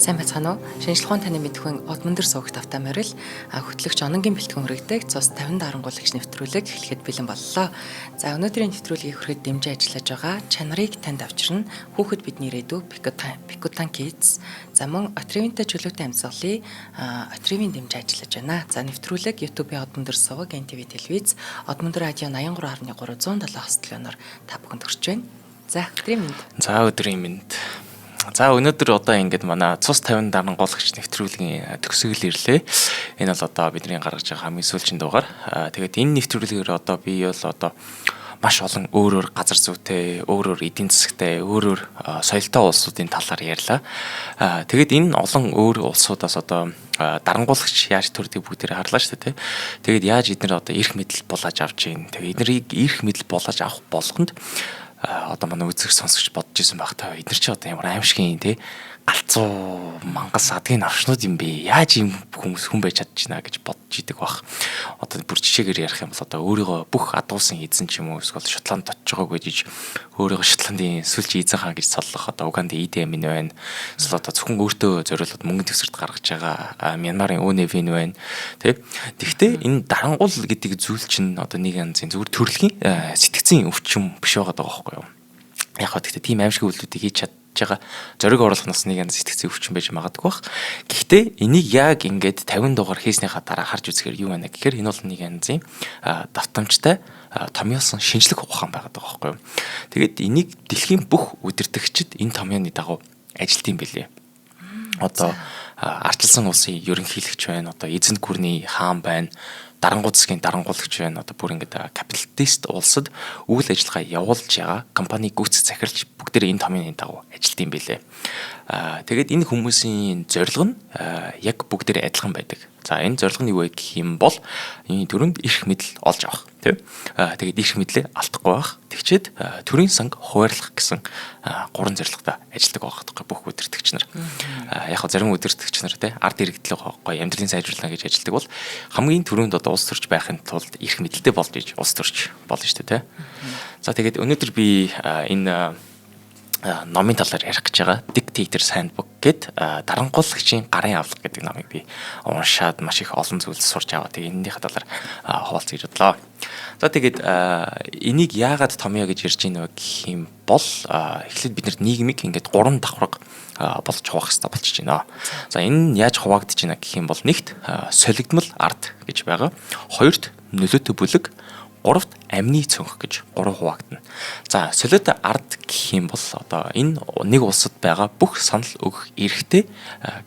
Сайн байцгаана уу? Шинжлэх ухааны таны мэдхүйн од мөндөр суугт автаа морил хөтлөгч ононгийн бэлтгэн хүргэдэг цус 50 дарангуулагч нэвтрүүлэг эхлэхэд бэлэн боллоо. За өнөөдрийн нэвтрүүлгийг хүрэхэд дэмжиж ажиллаж байгаа чанарыг танд авчирна хүүхэд бидний ирээдүй Pikuttan Kids. За мөн Отривинтэй чөлөөтэй амьсгалын Отривин дэмжиж ажиллаж байна. За нэвтрүүлэг YouTube-ийн од мөндөр сууг NTV телевиз од мөндөр радио 83.307 хөтлөнөөр та бүхэнд хүрч байна. За өдрийн мэнд. За өдрийн мэнд. За өнөөдөр одоо ингээд манай цус 50 дарангуулагч нэвтрүүлгийн төгсгөл ирлээ. Энэ бол одоо бидний гаргаж байгаа хамгийн сүүлчийн дугаар. Тэгээд энэ нэвтрүүлгээр одоо би бол одоо маш олон өөр газар зүйтэй, өөр эдийн засгтай, өөр соёлтой улсуудын талаар ярьлаа. Тэгээд энэ олон өөр улсуудаас одоо дарангуулагч яаж төрдөг бүгдээр харлаа шүү дээ. Тэгээд яаж эдгээр одоо эрх мэдэл булааж авч ийн. Тэгээд эднэрийг эрх мэдэл булааж авах болгонд одоо манай үзэгч сонсогч бодож исэн байх таа. Эдгээр чи одоо ямар аимшигын тий галзуу мангас адгийн навчнууд юм бэ? Яаж ийм хүмүүс хүн байж чадчихна гэж бодож идэг бах. Одоо бүр жишээгээр ярих юм бол одоо өөрийгөө бүх адуусан эзэн ч юм уу эсвэл Шотланд очиж байгааг гэж өөрийгөө Шотландын сүүлчийн эзэн хаан гэж цоллох одоо Уганд Idi Амин байна. Эсвэл одоо зөвхөн өөртөө зориулаад мөнгөний төгсөрт гаргаж байгаа Мянмарын ΟНЕВ-ийн байна. Тэ. Тэгэхдээ энэ дарангуул гэдэг зүйл чинь одоо нэг янзын зүгээр төрөлхийн сэтгцийн өвчин биш байгаа байхгүй юу? Яг хөө гэхдээ тийм аимшиг үйлдэлүүдийг хийж байгаа зориг оруулах нас нэг янз сэтгцийн өвчин байж магадгүй бах. Гэхдээ энийг яг ингээд 50 дугаар хийснийхаа дараа харж үзэхээр юу байна гэхээр энэ бол нэг янзын давтамжтай томьёосон шинжлэх ухаан байгаад байгаа байхгүй юу. Тэгээд энийг дэлхийн бүх удирдагчид энэ томьёоны дагуу ажилтсан байлээ. Одоо ардчилсан улсын ерөнхийлөгч байна, одоо эзэнт гүрний хаан байна, дарангуй засгийн дарангуулагч байна. Одоо бүр ингээд капиталист улсад үйл ажиллагаа явуулж байгаа компани гүйцэтгэх захиралч бүгдээ энэ томьёоны дагуу ажилтсан байлээ. Тэгээд энэ хүмүүсийн зорилго нь яг бүгдээ адилхан байдаг. За энэ зорилго нь юу вэ гэх юм бол энэ төрөнд эрх мэдэл олж авах тийм. Тэгээд эрх мэдлээ алдахгүй байх. Тэгчээд төрийн санг хуваарлах гэсэн гурван зорилготой ажилладаг байгаа бүх удирдагч нар. Яг хөө зарим удирдагч нар тийм ард иргэдлээ гоё амьдралын сайжруулна гэж ажилладаг бол хамгийн түрүүнд одоо улс төрч байхын тулд эрх мэдэлтэй болж иж улс төрч болно шүү дээ тийм. За тэгээд өнөөдөр би энэ номын талаар ярих гэж байгаа Dictator's Handbook гэд дарангуулагчийн гарын авлага гэдэг номыг би уншаад маш их олон зүйлс сурч аваа. Тэгээ энэнийхээ талаар хуваалцах гэж бодлоо. За тэгээд энийг яагаад томьёо гэж ярьж байна вэ гэх юм бол эхлээд бид нар нийгмийг ингээд 3 давхраг болж хуваах хэрэгтэй болчихж байна. За энэ нь яаж хуваагдаж байна гэх юм бол нэгт солигдмол ард гэж байгаа. Хоёрт нөлөөтэй бүлэг, гуравт амны цөнх гэж 3 хуваагдана. За солиотой ард гэх юм бол одоо энэ нэг улсад байгаа бүх санал өгөх эрхтэй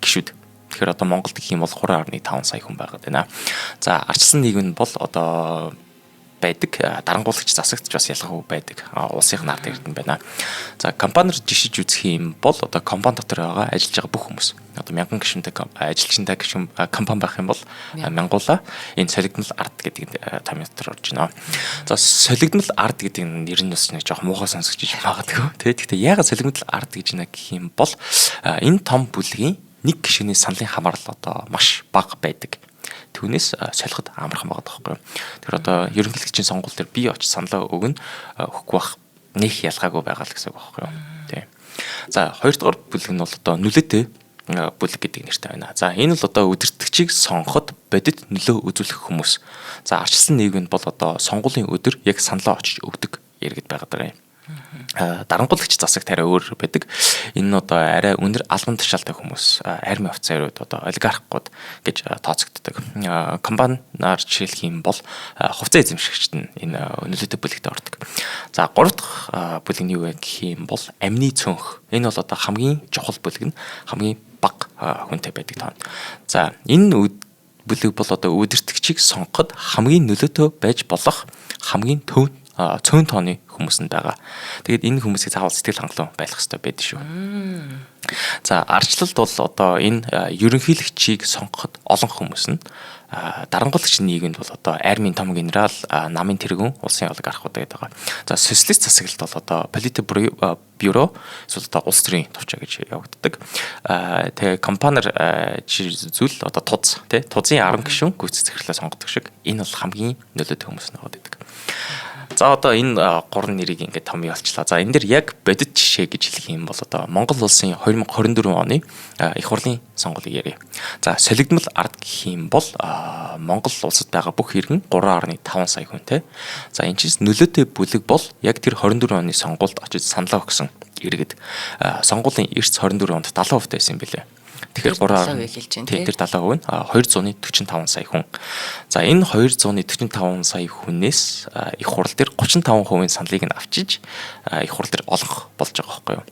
гишүүд. Тэгэхээр одоо Монголд гэх юм бол 3.5 сая хүн байгаад байна. За ардчилсан нийгэм нь бол одоо байдаг дарангуулагч засагч бас ялгаагүй байдаг. Улсын ард иргэн байна. За компаниар жишиж үзэх юм бол одоо компани дотор байгаа ажиллаж байгаа бүх хүмүүс. Одоо 1000 гишүүнтэй ажилчтай гишүүн компани байх юм бол мянгуула энэ солигдмол ард гэдэг томьёо дотор орж байна. За солигдмол ард гэдэг нэр нь бас нэг жоох муухай сонсогч магадгүй. Тэгэхдээ яагаад солигдмол ард гэж нэ гэх юм бол энэ том бүлгийн нэг гишүүний саналын хамаарал одоо маш бага байдаг. Түүнээс солиход амархан байгаа байхгүй. Тэр одоо ерөнхийлөгчийн сонгуул дээр би очиж саналаа өгнө өгөхгүй бах нэг ялгаагүй байгаа л гэсэн үг байхгүй. Тийм. За хоёрдугаар бүлэг нь бол одоо нөлөөтэй бүлэг гэдэг нэртэй байна. За энэ бол одоо удирдагчийг сонгоход бодит нөлөө үзүүлэх хүмүүс. За ардчилсан нийгэм нь бол одоо сонгуулийн өдөр яг саналаа очиж өгдөг иргэд байгаад байгаа юм. Дарангуулагч засагт арай өөр байдаг. Энэ нь одоо арай өндөр албан тушаалтай хүмүүс, арми офицерууд, одоо олигархууд гэж тооцогддог. Компаниар жишээлх юм бол хувьцаа эзэмшигчд нь энэ нөлөөтэй бүлэгт ордог. За гурав дахь бүлэг нь юу вэ гэх юм бол амны цөнх. Энэ бол одоо хамгийн чухал бүлэг нь хамгийн бага хүнтэй байдаг тоо. За энэ бүлэг бол одоо удирдагчийг сонгоход хамгийн нөлөөтэй байж болох хамгийн цөөн тооны хүмүүсэнд байгаа. Тэгээд энэ хүмүүсийг заавал сэтгэл хангалуун байх хэрэгтэй байдаг шүү. За ардчлалд бол одоо энэ ерөнхийлөгчийг сонгоход олон хүмүүс нь дарангуулагч нийгэмд бол одоо армийн том генерал, намын тэргүүн, улсын олигархууд гэдэг байгаа. За социалист засаглалд бол одоо политбюро, эсвэл одоо улс төрийн товчоо гэж явагддаг. Тэгээ компаниар зүйл одоо тузын 10 гишүүн гүйцэтгэх захирлаа сонгодог шиг энэ бол хамгийн нөлөөтэй хүмүүс нэгэд байдаг. За одоо энэ гурван нэрийг ингээд томьёолчлаа. За энэ дэр яг бодит жишээ гэж хэлэх юм бол одоо Монгол улсын 2 2024 оны их хурлын сонгуулийг ярив. За солигдмол ард гэх юм бол Монгол улсад байгаа бүх иргэн 3.5 сая хүнтэй. За энэ чинь нөлөөтэй бүлэг бол яг тэр 24 оны сонгуульд очиж саналаа өгсөн иргэд сонгуулийн эрс 24 онд 70% байсан юм билээ. Тэгэхээр 3% хэлж байна тийм. Тэр 70% нь 245 сая хүн. За энэ 245 сая хүнээс их хурл дээр 35% саналыг нь авчиж их хурл дээр олох болж байгаа байхгүй юу?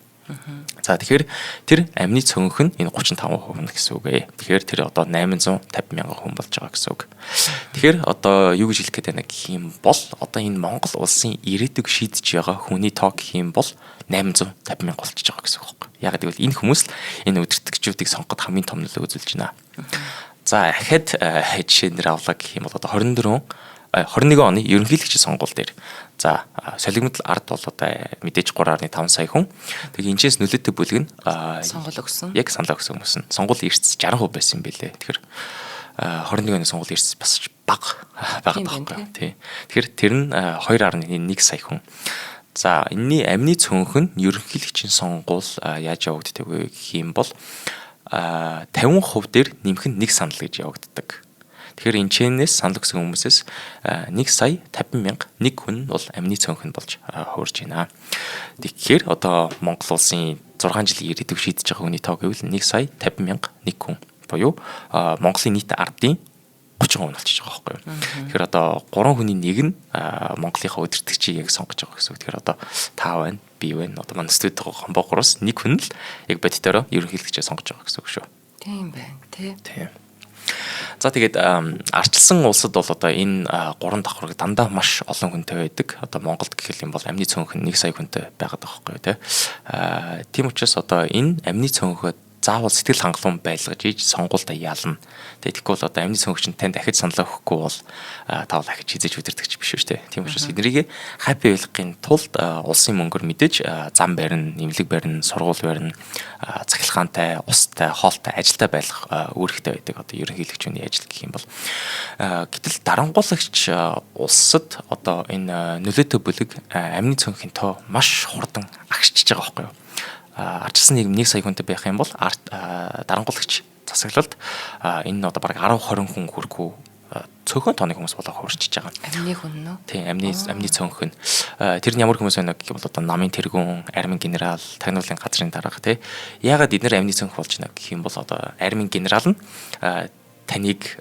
За тэгэхээр тэр амны цөөнх нь энэ 35% гэсэн үг ээ. Тэгэхээр тэр одоо 850 мянган хүн болж байгаа гэсэн үг. Тэгэхээр одоо юу гэж хэлэх гээд байна гэх юм бол одоо энэ Монгол улсын ирээдүг шийдэж байгаа хүний тоо гэх юм бол 850 мянга болчихж байгаа гэсэн үг байхгүй. Яг гэвэл энэ хүмүүс л энэ удирдагчдыг сонгоход хамгийн том нөлөө үзүүлж байна. За ахад жишээнээр авлаа гэх юм бол одоо 21 оны ерөнхийлөгчийн сонгуул дээр за солигдмол ард бол одоо мэдээж 3.5 сая хүн. Тэгээ энэчээс нөлөөтэй бүлэг нь сонгол өгсөн. Яг саналаа өгсөн хүмүүс нь сонгуул эрс 60% байсан юм билээ. Тэгэхээр 21 оны сонгуул эрс бас бага байхгүй. Тий. Тэгэхээр тэр нь 2.1 сая хүн. За энэний амны цөөнх нь ерөнхийлөгчийн сонгуул яаж явагддаг вэ гэх юм бол 50% дээр нэмэх нь 1 санал гэж явагддаг. Тэгэхээр энэчнээс санал өгсөн хүмүүсээс 1 сая 50 мянга нэг хүн бол амны цөөнх нь болж хуурж байна. Тэгэхээр одоо Монгол улсын 6 жилийн ирээдүг шийдэж байгаа хүний тоо гэвэл 1 сая 50 мянга нэг хүн буюу Монголын нийт ардын 30% болчихж байгаа байхгүй юу. Тэгэхээр одоо 3 хүний нэг нь Монголынхаа удирдагчийг яг сонгож байгаа гэсэн үг. Тэгэхээр одоо та байна, би байна. Одоо манай студид байгаа хомбогроос нэг хүн л яг бодитоороо ерөнхийлөгчөө сонгож байгаа гэсэн үг шүү. Тийм байна тий. Тийм. За тэгээд арчилсан улсад бол одоо энэ 3 давхарыг дандаа маш олон хүнтэй байдаг. Одоо Монголд гэх юм бол амны цөөнх нь 1 сая хүнтэй байгаад байгаа байхгүй тий. Тийм учраас одоо энэ амны цөөнхөд заавал сэтгэл хангалуун байлгаж иж сонгуультай яална. Тэгэхгүй бол одоо амны цөөнх чинь тань дахиж саналаа өгөхгүй бол таавал дахиж хизээж удирдахч биш шүү дээ. Тийм учраас эднийг хаппи байлгахын тулд улсын мөнгөөр мэдээж зам барина, нэмлэг барина, сургууль барина, цахилгаантай, устай, хоолтой, ажилтай байлгах үүрэгтэй байдаг. Одоо ерөнхийлөгчний ажил гэх юм бол гэтэл дарангуулагч улсад одоо энэ нөлөөтэй бүлэг амны цөөнхийн тоо маш хурдан агшиж байгаа байхгүй юу? Арчилсан нийгэм 1 сая хүнтэй байх юм бол дарангуулагч засаглалд энэ одоо бараг 10-20 хүн хүрэхгүй цөөхөн тооны хүмүүс болоо хуурчиж байгаа. Амны хүн нөө. Тийм, амны цөөнх нь. Тэр нь ямар хүмүүс байна гэх юм бол одоо намын тэргүүн, армийн генерал, тагнуулын газрын дарга тий. Яагаад эдгээр амны цөөнх болж байна гэх юм бол одоо армийн генерал нь таныг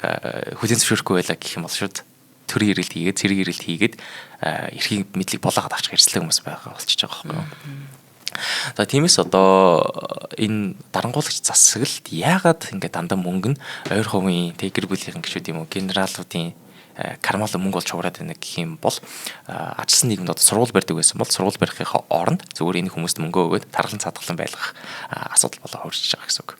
хүлээн зөвшөөрөхгүй байлаа гэх юм бол шууд төрийн ирэлт хийгээд, цэрэг ирэлт хийгээд эрхийн мэдлэг болгоод авчих хэрэгцээ хүмүүс байгаа болчихж байгаа байхгүй юу? За тиймээс одоо энэ дарангуулагч засаглалд яагаад ингээд дандаа мөнгө нь ойр хувийн гэр бүлийн гишүүд юм уу генералуудын кармал мөнгө болж хуураад байна гэх юм бол ачсан нийгэмд одоо сургууль барьдаг байсан бол сургууль барихын оронд зөвхөн энэ хүмүүст мөнгө өгөөд тархалан цадгалан байлгах асуудал болоо хуурч байгаа гэсэн үг.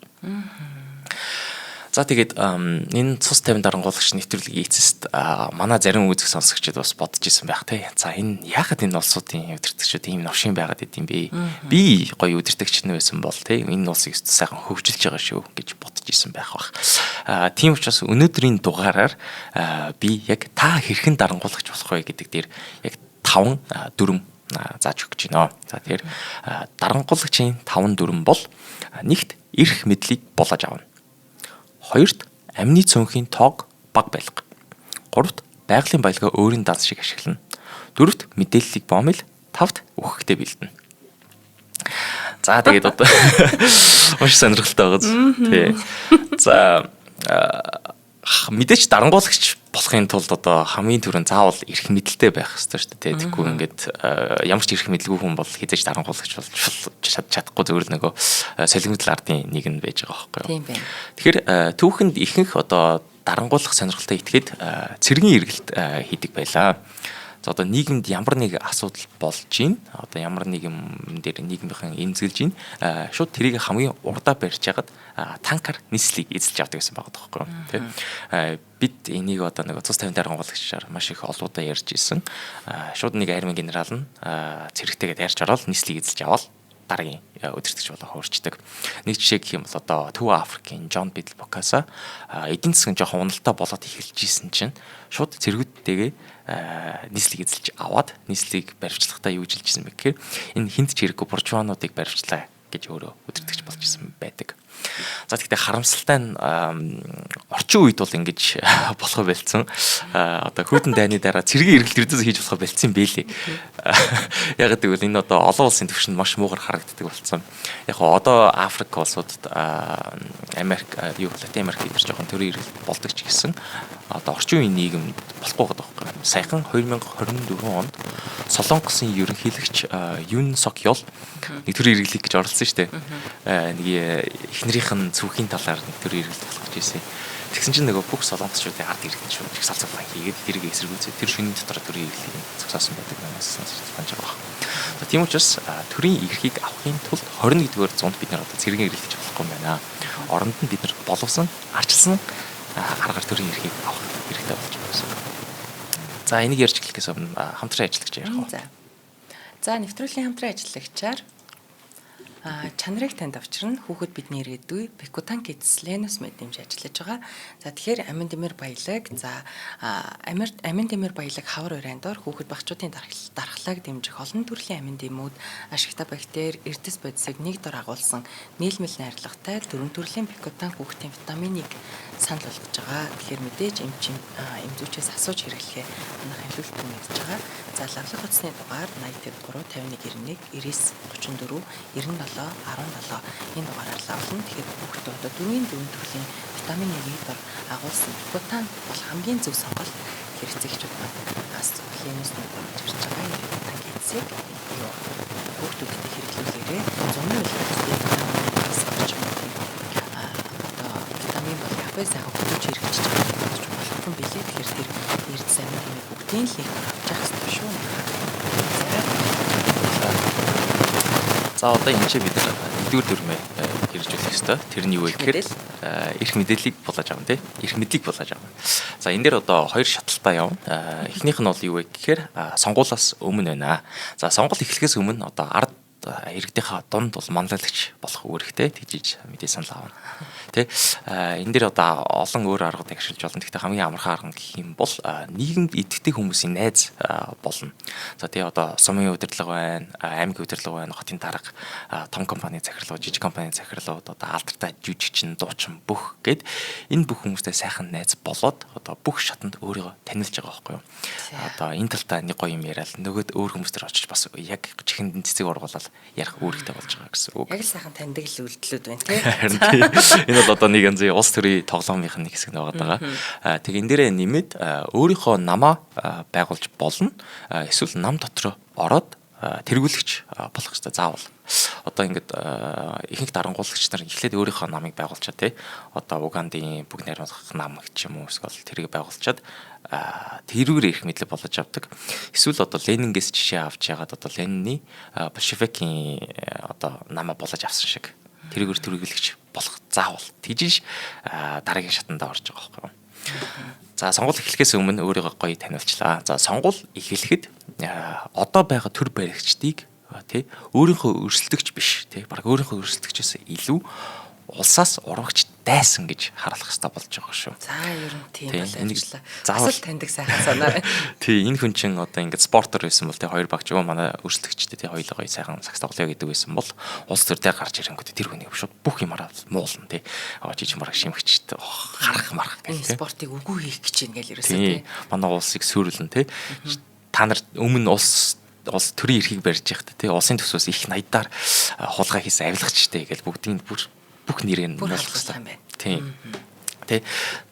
За тэгээд энэ цус 50 дарангуулагч нэвтрүүлгийн эцэст манай зарим үзэх сонсогчид бас бодож исэн байх те. За энэ яагаад энэ улсуудын удирдагчид ийм новшин байгаад идэм бэ? Би гоё удирдагч нь байсан бол те энэ улсыг сайхан хөгжүүлж байгаа шүү гэж бодож исэн байх бах. Тийм учраас өнөөдрийн дугаараар би яг та хэрхэн дарангуулагч болох вэ гэдэг дээр яг 5 дүрм зааж өгч байна. За тэгэхээр дарангуулагчийн 5 дүрм бол нэгт эрх мэдлийг булааж авна. Хоёрт амны цөөнхийн тоог баг байлга. Гуравт байгалийн баялгаа өөрийн дац шиг ашиглана. Дөрөвт мэдээллийг боомл, тавт өгөхтэй бэлдэнэ. За тэгээд одоо маш сонирхолтой байгаа зү. Тий. За мэдээч дарангуулагч болохын тулд одоо хамгийн түрүүнд заавал эрх мэдэлтэй байх хэрэгтэй шүү дээ. Тэгэхгүй ингээд ямар ч эрх мэдэлгүй хүн бол хизээж дарангуулагч болж чадахгүй зөвөр нөгөө солигдмол ардын нэг нь байж байгаа байхгүй юу. Тийм байна. Тэгэхээр түүхэнд ихэнх одоо дарангуулах сонирхолтой итгээд цэргийн эргэлт хийдэг байлаа. За одоо нийгэмд ямар нэг асуудал болж гин одоо ямар нэгэн дээр нийгмийнхэн эмзэглэж гин шууд тэрийг хамгийн урдаа барьж ягаад танкар нийслийг эзэлж авдаг гэсэн байгаа тоххой тийм бид энийг одоо нэг цус 50 дарангуулагчаар маш их олуудаа ярьж исэн шууд нэг армийн генерал нь цэрэгтэйгээд ярьж ороод нийслийг эзэлж аваад дараагийн удирдагч болоо хуурчдаг. Нэг жишээ гэх юм бол одоо Төв Африкийн Джон Бидл Бокаса эдийн засгийн жоохон уналтаа болоод эхэлж исэн чинь шууд цэргүүдтэйгээ нийслийг эзэлж аваад нийслийг баривчлахдаа юу жилжсэн бэ гэхээр энэ хинт ч хэрэггүй буржуануудыг баривчлаа гэж өөрөө өдөртөгч болж исэн байдаг. За тэгтээ харамсалтай нь орчин үед бол ингэж болохоо байлцсан. Одоо хүүдэн дайны дараа цэргийн эргэлт ердөөс хийж болохоо байлцсан бэлээ. Яг гэвэл энэ одоо олон улсын түвшинд маш муугар харагддаг болсон. Яг одоо Африк улсуудад Америк, Латин Америк идэр жоохон төрийн эргэлт болдог ч гэсэн одоо орчин үеийн нийгэмд болохгүй байгаа байхгүй. Саяхан 2024 онд Солонгосын ерөнхийлөгч Юн Сок Ёл нэг төрийн эргэлт гэж оролцсон шүү дээ. Нэг эхнэрийнх нь цүвхийн талаар нэг төрийн эргэлт болох гэж байсан. Тэгсэн чинь нөгөө бүх солонгосчуудын ард иргэн шүү. Их салцалгаа хийгээд тэрийг эсэргүүцээ тэр шөнийн дотор төрийн эргэлтийг зогсоосон байдаг юмас сонсож байгаа. За тийм учраас төрийн эрхийг авахын тулд 21-р зуунд бид нар одоо цэргийн эргэлтэж болохгүй юм байна. Оронд нь бид нар боловсон, арчилсан аргаар төрийн эрхийг авах хэрэгтэй болж байгаа гэсэн. За энийг ярьж эхлэхээс өмнө хамтран ажиллагч ярих уу? За нэвтрүүлгийн хамтран ажиллагчаар чанарыг танд авчирна. Хүүхэд бидний ирээдүй Бекутан Kids Lenus мэдэмж ажиллаж байгаа. За тэгэхээр Амин Дэмэр баялаг, за Амин Дэмэр баялаг хавар урайнд дор хүүхэд багчуудын дархлааг дэмжих олон төрлийн амин дэмүүд, ашигтай бактери, эрдэс бодисыг нэг дор агуулсан нийлмэл найрлагатай 4 төрлийн Бекутан хүүхдийн витаминыг санал болгож байгаа. Тэгэхээр мэдээж эмзүүчээс асууж хэрэглэхээ манайх хамлуулт мэдж байгаа. За лавлах утасны дугаар 80 51 91 99 34 97 17 энэ дугаараар лавлна. Тэгэхээр хүүхдээ одоо 4 төрлийн витамин нэг дор агуулсан Бекутан бол хамгийн зөв сонголт хэрэгцээгчүүд бас Lenus нэг болж ирж байгаа. Энэ Bekutan Kids-ийг хүүхдүүдэд хэрэглүүлээрээ 100% витамин бол япэ сайхан хөтөж хэрэгжиж байгаа гэж болохгүй билээ. Тэгэхээр тэр эрдэс амин дэмий бүгдийн л нэг авч явах хэрэгтэй шүү. За одоо энэ чинь бид нар нэгдүгээр дүрмээ хэрэгжүүлэх ёстой. Тэр нь юу вэ гэхээр эрх мэдээллийг булааж авна тий. Эрх мэдлийг булааж авна. За энэ дээр одоо хоёр шаталтай явна. Эхнийх нь бол юу вэ гэхээр сонгуулиас өмнө байна. За сонгуул эхлэхээс өмнө одоо ард иргэдийнхаа дунд бол манлайлагч болох үүрэгтэй тэгжиж мэдээ санал авна. Тэ энэ дээр одоо олон өөр аргууд ашиглаж болно. Гэхдээ хамгийн амархан арга гэх юм бол нийгэмд идэвхтэй хүмүүсийн найз болно. За тий одоо сумын удирдлага байна, аймгийн удирдлага байна, хотын дарга, том компани захирлууд, жижиг компани захирлууд, одоо алдартай жүжигчин, дуучин бүх гэд энэ бүх хүмүүстэй сайхан найз болоод одоо бүх шатанд өөрийгөө танилж байгаа байхгүй юу? Одоо энэ талдаа нэг гоё юм яриад нөгөөд өөр хүмүүстэр очиж бас яг чихэнд цэцэг ургуулаад ярих үүрэгтэй болж байгаа гэсэн үг. Яг л сайхан таньдаг л үйлдэлүүд байна тий. Энэ бол одоо нэг янзын улс төрийн тоглоомынх нь хэсэг нэг байгаа. Тэг энэ дээрээ нэмээд өөрийнхөө намаа байгуулж болно. Эсвэл нам дотроо ороод тэргүүлэгч болох хэрэгтэй заавал. Одоо ингээд ихэнх дарангуулагч нар эхлээд өөрийнхөө намыг байгуулчаа тий. Одоо Угандын бүх найрамдах нам гэх юм уу эсвэл тэрийг байгуулчаад тэрүүгээр ирэх мэдлэг болгож авдаг. Эсвэл одоо Ленингээс жишээ авч яагаад одоо Ленины большевикийн одоо намаа болгож авсан шиг тэрүүгээр тэргүүлэгч болох заавал тийж дараагийн шатанд орж байгаа байхгүй юу. За сонгуул эхлэхээс өмнө өөрийгөө гоё таниулчлаа. За сонгуул эхлэхэд одоо байгаа төр баригчдыг тий өөрийнхөө өрсөлдөгч биш тий баг өөрийнхөө өрсөлдөгчөөс илүү улсаас урагч дайсан гэж харуулах хэрэгтэй болж байгаа шүү. За ер нь тийм болчихлоо. Заавал таньдаг сайхан санаа байна. Тий энэ хүн чинь одоо ингээд спортер байсан бол тий хоёр багч юу манай өрсөлдөгчтэй тий хоёулаа гоё сайхан сакс тоглоё гэдэг байсан бол улс төр дээр гарч ирэнгүүт тэр хүний шууд бүх юмараа муулна тий. Жижиг марга шимхчтэй харах марах гэх тий. Спортыг үгүй хийх гэж ингээл ерөөсөө тий. Манай улсыг сүрүүлэн тий. Та нар өмнө улс төрийн эрхийг барьж яхад тий улсын төсвөөс их 80-аар хулгай хийсэн авилгачтэй гэж бүгдийн бүх нэрийг болох юм байна. Тийм. Тэ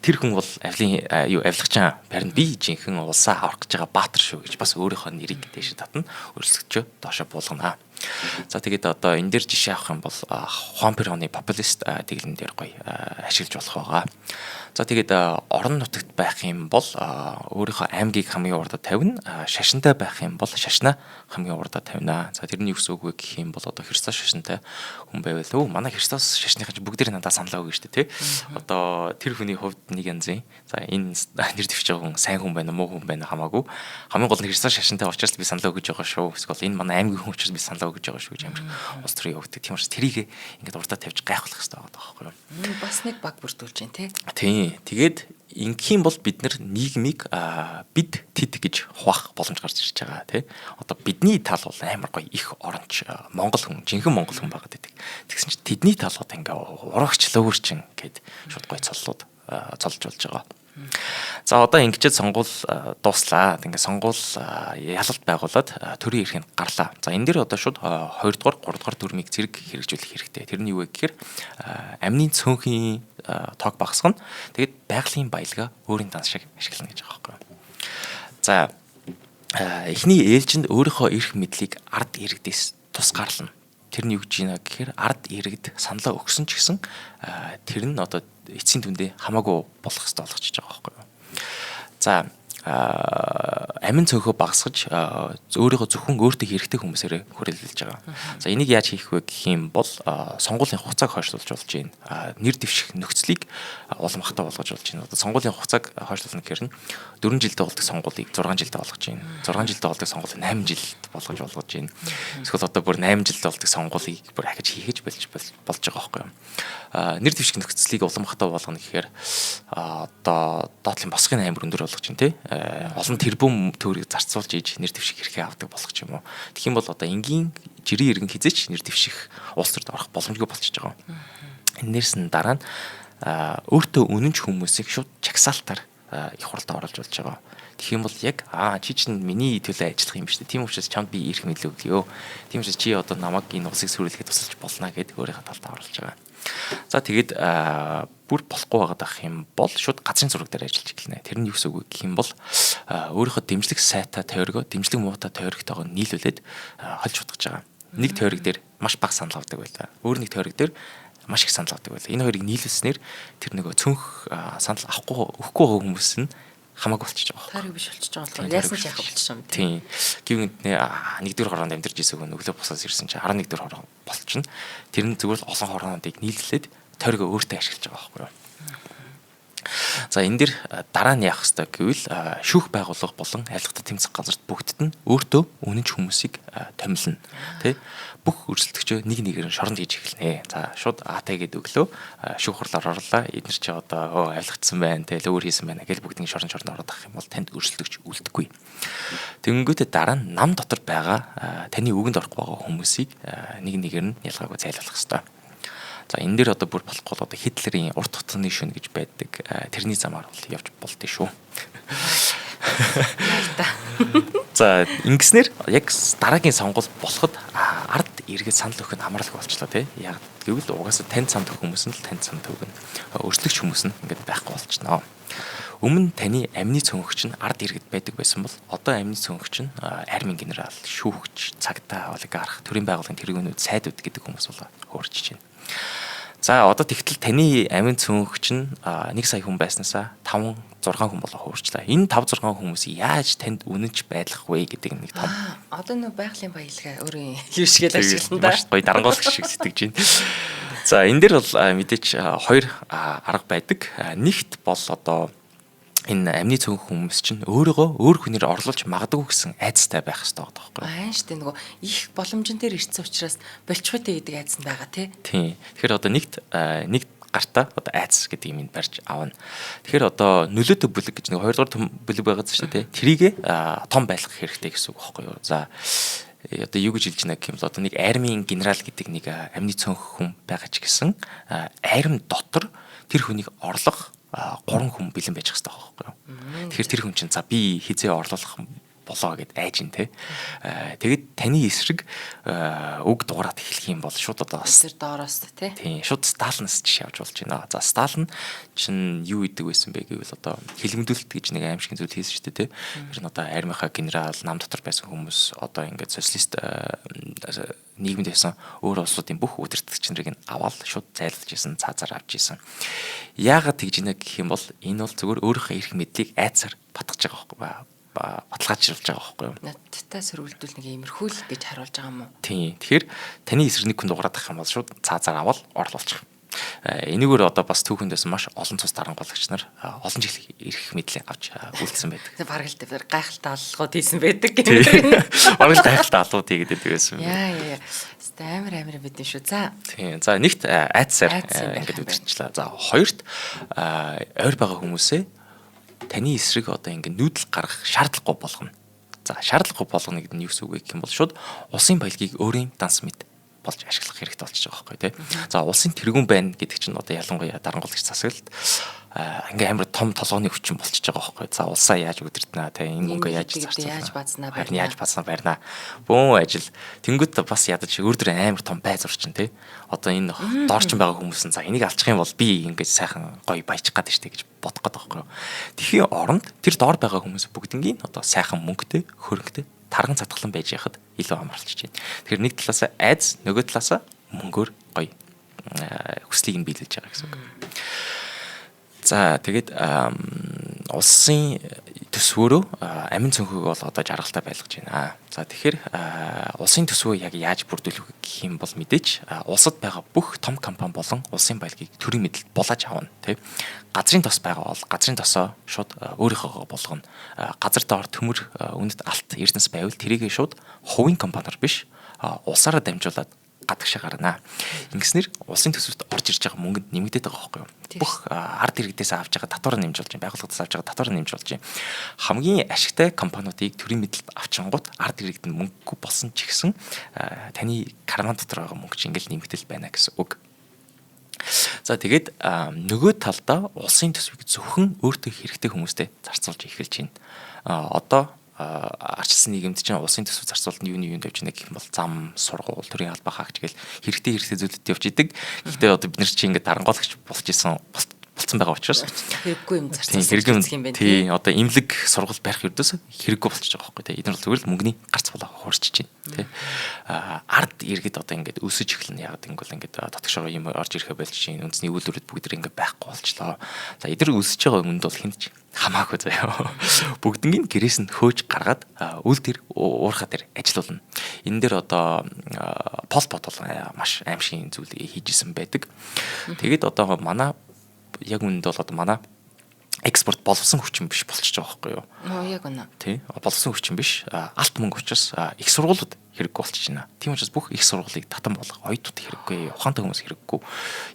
тэр хүн бол авилгачин барин би жинхэнэ улсаа аврах гэж байгаа баатар шүү гэж бас өөрийнхөө нэрийг дээш татна өрсөлдөж доошо буулгана. За тэгээд одоо энэ дээр жишээ авах юм бол Хуан Пероны популист тэглэн дээр гоё ашиглаж болох байгаа. За тэгээд орон нутагт байх юм бол өөрийнхөө аймгийг хамгийн урдад тавина, шашинтай байх юм бол шашнаа хамгийн урдад тавина. За тэрний юу гэсэн үг вэ гэх юм бол одоо Христос шашинтай хүн байвал манай Христос шашныхаа бүгдээр надад саналаа өгнө шүү дээ тий. Одоо тэр хүний хувьд нэг янзын за энэ нэр дэвшиж байгаа хүн сайн хүн байна муу хүн байна хамаагүй хамгийн гол нь Христос шашинтай учраас би саналаа өгж байгаа шүү. Эсвэл энэ манай аймгийн хүн учраас би саналаа өгж байгаа шүү гэж амир улс төрийн өгдөг. Тийм учраас тэрийг ингээд урдаа тавьж гайхуулах хэрэгтэй байгаа байхгүй юу? Бас нэг баг бүрдүүлж байна тий. Тийм. Тийм. Тэгээд ингэхийн бол бид нар нийгмийг бид тэд гэж хуваах боломж гарч ирж байгаа тий. Одоо бидний тал бол амар гоё их оронч монгол хүн, жинхэнэ монгол хүн байгаад байдаг. Тэгсэн чинь тэдний тал одоо ингээ урагч лөвөрчин гэд шууд гоё цоллууд цолж болж байгаа. За одоо ингэчээд сонгуул дууслаа. Ингээ сонгуул ялалт байгуулад төрийн эрхэнд гарлаа. За энэ дээр одоо шууд 2 дугаар 3 дугаар дүрмийг зэрэг хэрэгжүүлэх хэрэгтэй. Тэр нь юу вэ гэхээр амны цөөнхийн тоог багасгана. Тэгээд байгалийн баялгаа өөрийн дан шиг ашиглана гэж байгаа байхгүй юу. За эхний ээлжинд өөрийнхөө эрх мэдлийг ард иргэдээс тусгаарлана. Тэр нь юу гэж байна гэхээр ард иргэд саналаа өгсөн ч гэсэн тэр нь одоо эцсийн дүндээ хамаагүй болох хэрэгтэй болгочихж байгаа байхгүй юу. За амин цөөхөө багасгаж өөрийнхөө зөвхөн өөртөө хэрэгтэй хүмүүсээрээ хүрээлүүлж байгаа. За энийг яаж хийх вэ гэх юм бол сонгуулийн хугацааг хойшлуулж болж байна. Нэр дэвших нөхцөлийг уламжлалтай болгож болж байна. Одоо сонгуулийн хугацааг хойшлуулна гэхээр нь 4 жилдээ болдог сонгуулийг 6 жилдээ болгож байна. 6 жилдээ болдог сонгуулийг 8 жилд болгож байна. Эсвэл одоо бүр 8 жилдээ болдог сонгуулийг бүр ахиж хийхэж болж байгаа байхгүй юу. Нэр дэвших нөхцөлийг уламжлалтай болгоно гэхээр одоо доотлын босгын амар өндөр болгож байна тий. Олон тэрбум төгрөгийг зарцуулж ийж нэр дэвших хэрэгээ авдаг болох ч юм уу. Тэгэх юм бол одоо энгийн жирийн иргэн хизээч нэр дэвших улс төрд орох боломжгүй болчихж байгаа. Энээс нь дараа нь өөртөө үнэнч хүмүүсийг шууд чагсаалтаар их хурлаа оруулж болж байгаа. Тэгэх юм бол яг чи чинь миний төлөө ажиллах юм биш үү? Тийм учраас чамд би ирэх мэдлэг өгье. Тийм учраас чи одоо намайг энэ улсыг сүрүүлэхэд тусалж болно гэд өөрийнхөө талдаа оруулж байгаа. За тэгээд бүр болохгүй байгаад ах юм бол шууд газрын зураг дээр ажиллаж эхэлнэ. Тэр нь юу гэсэн үг гэх юм бол өөрийнхөө дэмжлэг сайта тойрогоо дэмжлэг муута тойрогтойгоо нийлүүлээд холж утгаж байгаа. Нэг тойрог дээр маш бага санал авдаг байлаа. Өөр нэг тойрог дээр маш их санал авдаг байлаа. Энэ хоёрыг нийлүүлснээр тэр нөгөө цөнх санал өгөхгүй байгаа хүмүүс нь хамаагүй болчихж байгаа. Тойрог биш болчихж байгаа болохоор яасан ч яхах болчихж байгаа юм. Тийм. Гэвч нэгдүгээр хороонд амьдарч ирсэн хүн өглөө босоод ирсэн чинь 11-р хороо болчихно. Тэр нь зүгээр л олон хороонуудыг нийлүүлээд тойрогоо өөртөө ашиглаж байгаа байхгүй юу. За энэ дэр дараа нь яах ёстой гэвэл шүүх байгууллага болон айлгата тэмцэх газарт бүгдд нь өөртөө үнэнч хүмүүсийг томилно. Тэ? Бүх өрсөлдөгчөө нэг нэгээр шоронд хийж эхэлнэ. За шууд АТ гэдэг өглөө шүүх хурлаар орлоо. Эдгээр чи одоо айлгатсан байна, тэ л өөр хийсэн байна гэж бүгднийг шорон ороод авах юм бол танд өрсөлдөгч үлдэхгүй. Тэгэнгүүтээ дараа нь нам дотор байгаа таны үгэнд орохгүй байгаа хүмүүсийг нэг нэгээр нь ялгаагүй зайлуулах ёстой. За энэ дээр одоо бүр болохгүй одоо Хитлерийн урт утганы шүн гэж байдаг. Тэрний замаар бол явж болдё шүү. За ингэснээр яг дараагийн сонгуул болоход ард иргэд санал өгөх нь амралт болчлоо тий. Яг гэвэл угаасаа танд санд өгөх хүмүүс нь л танд санд өгнө. Өрсөлдөгч хүмүүс нь ингээд байхгүй болчихноо. Өмнө таны амны цөөнхөгч нь ард иргэд байдаг байсан бол одоо амны цөөнхөгч нь армийн генерал, шүүгч, цагтаа, олигарх, төрийн байгууллагын тэргүүнүүд, сайдууд гэдэг хүмүүс болоо хуурчиж байна. За одоо тэгтэл таны амин цөөнхөгч нь 1 сая хүн байснаасаа 5-6 хүн болоо хуурчлаа. Энэ 5-6 хүмүүс яаж танд үнэнч байдлах вэ гэдэг нэг том. Одоо нөө байгалийн баялгаа өөрийн юу шигээл ашиглана да. Маш гоё дарангуулах шиг сэтгэж байна. За энэ дээр бол мэдээч 2 арга байдаг. Нэгт бол одоо энэ амны цөөнх хүмүүс чинь өөрийгөө өөр хүнээр орлуулж магадгүй гэсэн айцтай байх хэрэгтэй байгаа байхгүй юу? Аан штэ нөгөө их боломжин дээр ирсэн учраас болчихгүй гэдэг айц нь байгаа тий. Тийм. Тэгэхээр одоо нэг гартаа одоо айц гэдэг юм барьж авна. Тэгэхээр одоо нөлөөтэй бүлэг гэж нэг 2 дугаар бүлэг байгаа шүү дээ. Тэрийгэ том байлгах хэрэгтэй гэсэн үг байхгүй юу? За одоо юу гэж хэлж байна гэх юм бол одоо нэг армийн генерал гэдэг нэг амны цөөнх хүн байгаа ч гэсэн арми дотор тэр хүнийг орлох 3 хүн бэлэн байж хэвээр байхгүй юу. Тэгэхээр тэр хүн чинь за би хизээ орлуулах болоо гэд айж ин те. Тэгэд таны эсрэг үг дугаараад эхлэх юм бол шууд одоо тэр доороос те. Тийм шууд Сталинс жишээ авч болж байна. За Сталин чинь юу идэг байсан бэ гэвэл одоо хилмигдүүлэлт гэж нэг аимшигын зүйл хийсэн шүү дээ те. Тэр нь одоо армийнхаа генерал нам дотор байсан хүмүүс одоо ингээд социалист нийгэмд байсан өөр улсуудын бүх удирдлагч нарыг нь аваад шууд зайлуулж исэн, цаазаар авч исэн. Яагаад тэгж ийна гэх юм бол энэ бол зөвхөн өөрийнхөө эрх мэдлийг айцаар батгаж байгаа байхгүй баталгаажуулж байгаа байхгүй юу? Надтай сөргөлдүүл нэг иймэрхүү л гэж харуулж байгаа юм уу? Тийм. Тэгэхээр таны эсрэг нэг хүн дугаараад ах юм бол шууд цаазаар аваад орлуулчих. Энэгээр одоо бас түүхэндээс маш олон цус дарангуулагч нар олон жил ирэх мэдлэг авч үлдсэн байдаг. Бараг л тэр гайхалтай аллууд хийсэн байдаг гэмээр. Бараг л гайхалтай аллууд хийгээд байсан. Яа. Амар бид нь шүү. За. Тийм. За нэгт айцсаар ингээд үдирчлээ. За хоёрт ойр байгаа хүмүүсээ таны эсрэг одоо ингээд нүүдэл гаргах шаардлагагүй болгоно. За шаардлагагүй болгоно гэдэг нь юу гэсэн үг гэх юм бол шууд улсын баялагийг өөрийн данс мэд болж ашиглах хэрэгтэй болчихж байгаа байхгүй тий. За улсын тэргүүн байна гэдэг чинь одоо ялангуяа дарангуулагч засаглалт ингээ амар том толгойн хүчин болчихж байгаа байхгүй. За улсаа яаж өдөртнө тий энэ мөнгө яаж бацнаа барина. Бөөн ажил тэнгуут бас ядаж өөр амар том байз орчин тий. Одоо энэ доорчин байгаа хүмүүс нь за энийг алчих юм бол би ингээ сайхан гоё баяжих гад штэ гэж бодох гээд байгаа байхгүй. Тэхийн оронд тэр доор байгаа хүмүүс бүгднгийн одоо сайхан мөнгөтэй хөрөнгөтэй тарган цатгалан байж яхад илүү амарлчж байна. Тэгэхээр нэг талаасаа айц, нөгөө талаасаа мөнгөөр гоё хүслийг нь биелүүлж байгаа гэсэн үг. За тэгээд улсын төсвөөрөө амин цөнхөг бол одоо жаргалтай байлгаж байна. За тэгэхээр улсын төсвөө яг яаж бүрдүүлэх гэх юм бол мэдээж улсад байгаа бүх том компани болон улсын баялагийг төрийн мэдэлд булааж авна тий. Газрын тос байгаа бол газрын тосоо шууд өөрийнхөө болгоно. Газар доор төмөр үнэт алт эрдэнэс байвал тэрийг шууд хувийн компаниар биш улсаараа дамжуулаад гадагшаа гарна. Ингэснээр улсын төсвөрт орж ирж байгаа мөнгөнд нэмэгдээд байгаа байхгүй юу? Бүх ард иргэдээс авж байгаа татвараа нэмж болж байна. Байгууллагаас авж байгаа татвараа нэмж болж байна. Хамгийн ашигтай компаниудыг төрийн мэдэлд авчингууд ард иргэд нь мөнгөгүй болсон ч гэсэн таны карман дотор байгаа мөнгө чинь ингээл нэмэгдэл байна гэсэн үг. За тэгээд нөгөө талдаа улсын төсвийг зөвхөн өөртөө хэрэгтэй хүмүүстэй зарцуулж эхэлж байна. Одоо арчилсан нийгэмд чинь улсын төсөв зарцуулалт нь юунд явж байна гэх юм бол зам, сургууль, төрийн албаа хаагч гэл хэрэгтэй зүйлүүд явж идэг. Гэхдээ одоо бид нар чинь ингээд дарангуулагч болж исэн болцсон байгаа учраас хэрэггүй юм зарцуулсан юм байна. Тий, одоо имлэг сургууль барих юрдөөс хэрэггүй болчихж байгаа байхгүй тий. Эдгээр бол зүгээр л мөнгөний гарц болоо хуурчиж байна тий. Ард иргэд одоо ингээд өсөж эхэлнэ. Яг гэвэл ингээд дотгошоо юм орж ирэхэ болж чинь үндэсний үйлдвэрүүд бүгд ингээд байхгүй болчлоо. За эдгээр өсөж байгаа хүнд бол хинч хамаагүй заяа. Бүгднийг гэрээс нь хөөж гаргаад үл тэр уурхаа дээр ажиллуулна. Энэ дээр одоо Пол Пот бол маш аимшиг зүйл хийжсэн байдаг. Тэгээд одоо манай яг үүнд бол одоо манай экспорт боловсон хүчин биш болчихж байгаа байхгүй юу? Яг үнэ. Тий, боловсон хүчин биш. Алт мөнгө учраас их сургуулиуд хэрэггүй болчихж байна. Тийм учраас бүх их сургуулийг татан болгох оюутууд хэрэггүй, ухаантай хүмүүс хэрэггүй.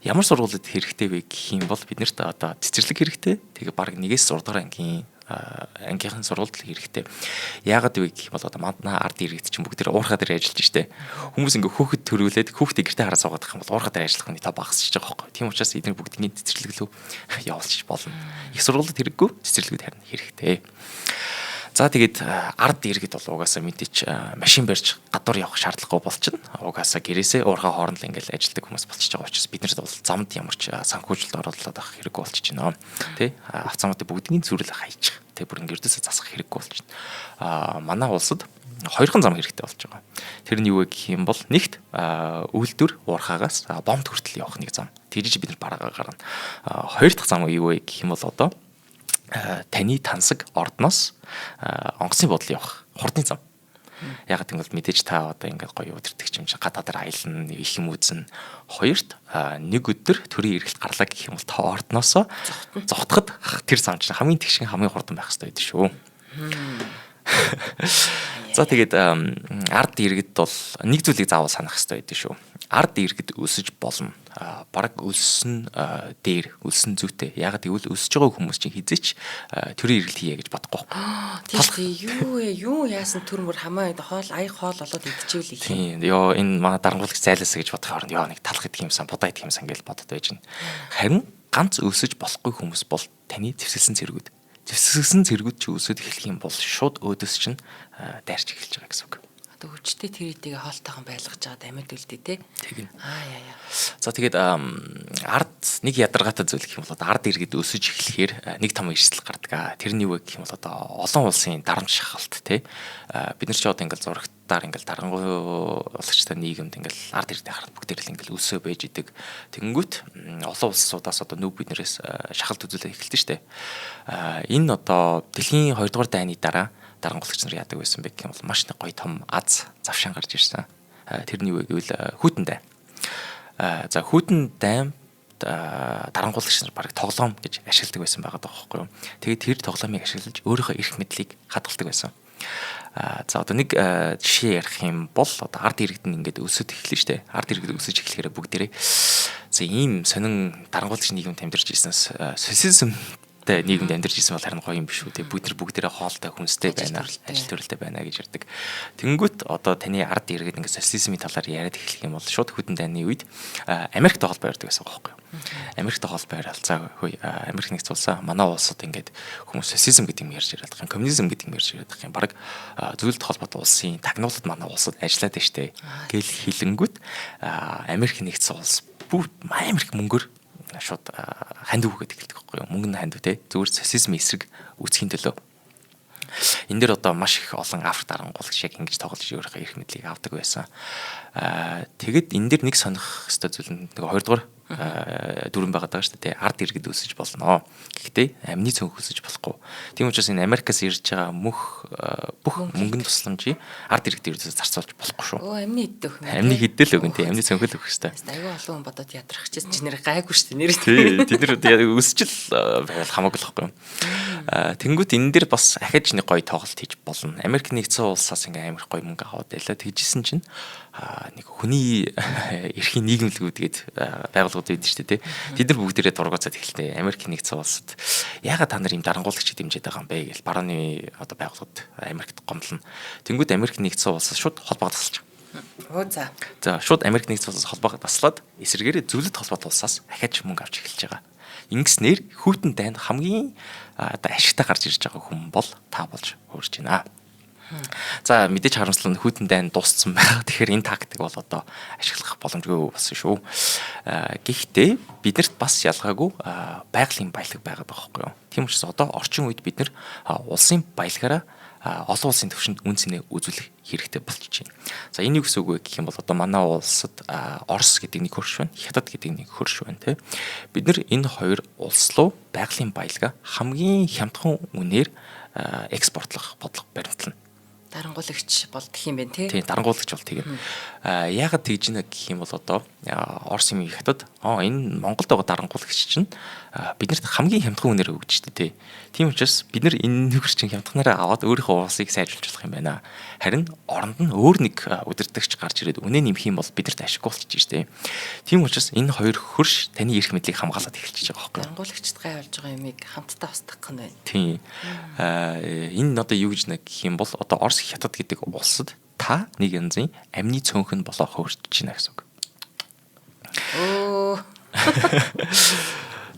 Ямар сургуулиуд хэрэгтэй вэ гэх юм бол биднэрт одоо цэцэрлэг хэрэгтэй. Тэгээ баг 1-6 дугаар ангийнхан сургуульд хэрэгтэй. Яагаад вэ гэх юм бол одоо манай ард иргэд чинь бүгд тэр уурхаа дээр ажиллаж штэ. Хүмүүс ингээ хөөхд төрүүлээд хөөхтэй гэртээ хараа суугаад байх юм бол уурхаа дээр ажиллах нь та багасч байгаа байхгүй. Тийм учраас эдгээр бүгднийг цэцэрлэг рүү явуулчих болно. Их сургуульд хэрэггүй, цэцэрлэгүүд харин хэрэгтэй. За тэгээд ард иргэд бол угаасаа мэдээч машин барьж гадуур явах шаардлагагүй болчихно. Угаасаа гэрээсээ уурхаа хооронд ингээл ажилладаг хүмүүс болчихж байгаа учраас бид нарт бол замд ямар ч санхүүжилт оруулаад авах хэрэггүй болчихж байна. Тэ авцамуудыг бүгднийг зүрэл хайчих. Тэ бүр ингэрдээсээ засах хэрэггүй болчихно. Манай улсад хоёрхан зам хэрэгтэй болж байгаа. Тэр нь юу вэ гэх юм бол нэгт үйлдвэр уурхаагаас бомб хүртэл явах нэг зам. Тэгж бид нар бараагаа гарна. Хоёр дахь зам юу вэ гэх юм бол одоо таны тансаг ордноос онгоцны бодлоо явах хурдны зам. Яг гэвэл мэдээж та одоо ингээд гоё өдөртөг юм чинь гадаадаар аялна, их юм үзнэ. Хоёрт нэг өдөр төрийн эргэлт гарлаа гэх юм бол та ордноосоо зогтоход тэр зам чинь хамгийн тэгшин хамгийн хурдан байх хэрэгтэй байдаг шүү. За тэгээд ард иргэд бол нэг зүйлийг заавал санах хэрэгтэй байдаг шүү. Ард иргэд өсөж болно. Бараг өссөн дээр өссөн зүйтэй. Яг гэвэл өсөж байгаа хүмүүс чинь хизээч төрийн эргэлт хийе гэж бодохгүй. Тийм юу яасан төрмөр хамаа хоол аяг хоол болоод идчихвэл их. Тийм. Йоо энэ манай дарангуулагч зайлаасаа гэж бодох хооронд ёо нэг талах идэх юмсан, будаа идэх юмсан гэж бодод байж байна. Харин ганц өсөж болохгүй хүмүүс бол таны зэвсэлсэн зэргүүд. Зэвсэлсэн зэргүүд чи өсөд эхлэх юм бол шууд өөдөөс чинь дайрч эхэлж байгаа гэсэн үг. Өвчтэй тэр эдийг хоолтойгоо байлгаж байгаа амьд үлдээ те. Тэг. Яа. За тэгээд ард нэг ядаргаатай зүйл гэх юм бол ард иргэд өсөж эхлэхээр нэг том эрсдэл гардаг. Тэрний юу гэх юм бол одоо олон улсын дарамт шахалт те. Бид нар ч одоо ингээл зурагтаар ингээл дарангуйлагчтай нийгэмд ингээл ард иргэдийн хараад бүгдээр л ингээл өсөө байж идэг. Тэгэнгүүт олон улсуудаас одоо нүг биднээс шахалт үзүүлэх эхэлдэг штэ. Энэ одоо дэлхийн 2 дугаар дайны дараа дарангуулагч нар яадаг байсан бэ гэх юм бол маш нэг гоё том аз завшаан гарч ирсэн. Тэрний юу гэвэл хүйтэн дайм. За хүйтэн даймд дарангуулагч нар бараг тоглоом гэж ашигладаг байсан байгаа байхгүй юу. Тэгээд тэр тоглоомыг ашиглаж өөрийнхөө эрх мэдлийг хадгалдаг байсан. За одоо нэг жишээ ярих юм бол одоо ард иргэд нь ингээд өсөж эхэлнэ шүү дээ. Ард иргэд өсөж эхлэхээр бүгдээрээ за ийм сонин дарангуулагч нийгэмд амьдарч ирсэнээс социализмтай нийгэмд амьдарч ирсэн бол харин гоё юм биш үү те. Бүгдээрээ хоолтой хүнстэй байна, ажил төрөлтэй байна гэж ярьдаг. Тэнгүүт одоо таны ард иргэд ингээд социализмын талаар яриад эхлэх юм бол шууд хүдэн дайны үед Америкт холбоо ярьдаг байсан байхгүй юу. Америкт холбоо ярилцаа хөөе Америк нэгдсэн улсаа манай улсад ингээд хүмүүс социализм гэдэг юм ярьж ирээд байгаа юм, коммунизм гэдэг юм ярьж ирээд байгаа юм. Бараг зөвлөлт холбоотой улсын тагнуулад манай улсад ажиллаад байна штэ гэл хилэнгүүт Америк нэгдсэн улс бүгд Америк мөнгөөр шууд ханд үгээд эхэлдэг байхгүй юу. Мөнгө нь ханд үү те. Зүгээр социализм эсрэг үүсгэхийн төлөө. Энэ дээр одоо маш их олон Африк дарангуулагч яг ингэж тоглож өөрийнхөө эрх мэдлийг авдаг байсан. Тэгэд энэ дээр нэг сонирх хэвээр зүйл нь нэг хоёрдугаар дүрэн байгаа даа шүү дээ. Ард иргэд өсөж болно. Гэхдээ амны цөнх өсөж болохгүй. Тийм учраас энэ Америкаас ирж байгаа бүх мөнгөний тусламжийг ард иргэд ерөөсөөр зарцуулж болохгүй шүү. Амны идэх юм. Амны хідэл өгөн тийм амны цөнхөл өгөх хэрэгтэй. Аюу олон хүн бодоод ядрах гэсэн чинь нэр гайгүй шүү дээ. Нэр тийм. Тэд нар өсчл байвал хамаагүй л байхгүй юм. Тэнгүүт энэ дээр бас ахиж нэг гоё тоглолт хийж болно. Америк нэгдсэн улсаас ингээм амар гоё мөнгө аваад байлаа. Тэгжсэн чинь нэг хүний эрхийн нийгэмлэгүүдгээд байгууллагууд байдаг шүү дээ. Тэд нар бүгдээрээ дургуцаад эхэлтээ. Америк нэгдсэн улсад яагаад та нар юм дарангуулагч дэмжиж байгаа юм бэ гэж барууны одоо байгууллагууд Америкт гомдлно. Тэнгүүд Америк нэгдсэн улсаас шууд холбоо тасалж. За шууд Америк нэгдсэн улсаас холбоо таслаад эсрэгээр зөвлөлт холбоотой улсаас ахиж мөнгө авч эхэлж байгаа. Ингэснээр хүйтэн дайнд хамгийн одоо ашигтай гарч ирж байгаа хүн бол та болж өөрч байна. За мэдээж харамсал нь хүйтэн дайн дууссан байгаа. Тэгэхээр энэ тактик бол одоо ашиглах боломжгүй болсон шүү. Гэхдээ биднэрт бас ялгаагүй байгалийн баялаг байгаа байхгүй юу. Тийм учраас одоо орчин үед бид нар улсын баялагаараа олон улсын түвшинд үн цэнэ үзүүлэх хэрэгтэй болчихж байна. За энэ юу гэсэн үг вэ гэх юм бол одоо манай улсад Орос гэдэг нэг хөрш байна, Хятад гэдэг нэг хөрш байна тий. Бид нар энэ хоёр улс руу байгалийн баялгаа хамгийн хямдхан үнээр экспортлох бодлого баримтлана. Дарангуулагч бол гэх юм бэ тий. Тийм дарангуулагч бол тийм. Яагаад тэгж нэ гэх юм бол одоо Орос юм Хятад энэ Монголд байгаа дарангуулагч чинь биднэрт хамгийн хямдхан үнээр өгч штэ тий. Тийм учраас бид нар энэ нөхөрчин хямдханаараа аваад өөрийнхөө улсыг сайжруулж болох юм байна. Харин оронд нь өөр нэг удирдагч гарч ирээд үнэ нэмэх юм бол биднэрт ашиггүй болчих штэ. Тийм учраас энэ хоёр хөрш таны эрх мэдлийг хамгаалаад эхэлчихэж байгаа байхгүй. Дарангуулагчд гайвалж байгаа юмыг хамтдаа устгах гэх юм байна. Тийм. Энэ одоо юу гэж нэ гэх юм бол одоо Орос Хятад гэдэг улсад та нэг янзын амны цөөнх нь болоо хөрчж байна гэсэн үг.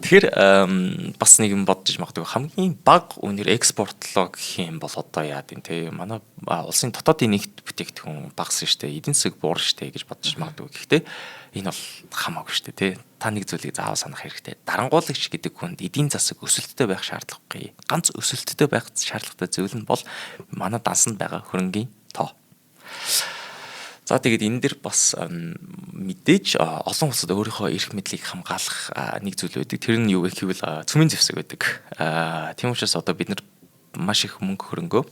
Тэгэхээр бас нэг юм бодож магадгүй хамгийн бага үнээр экспортлоо гэх юм бол одоо яа гэв те манай улсын дотоодын нэгт бүтээгдэхүүн багсан штэ эдийн засаг буурна штэ гэж бодож магадгүй. Гэхдээ энэ бол хамаагүй штэ те та нэг зүйлийг заавал санах хэрэгтэй. Дарангуулагч гэдэг хүнд эдийн засаг өсөлттэй байх шаардлагагүй. Ганц өсөлттэй байх шаардлагатай зүйл нь бол манай дансанд байгаа хөрөнгийн тоо. За тэгээд энэ дэр бас мэдээж олон улсад өөрийнхөө эрх мэдлийг хамгаалах нэг зүйл байдаг. Тэр нь юу вэ гэвэл цөмийн зэвсэг байдаг. Тийм учраас одоо бид нар маш их мөнгө хөрөнгөө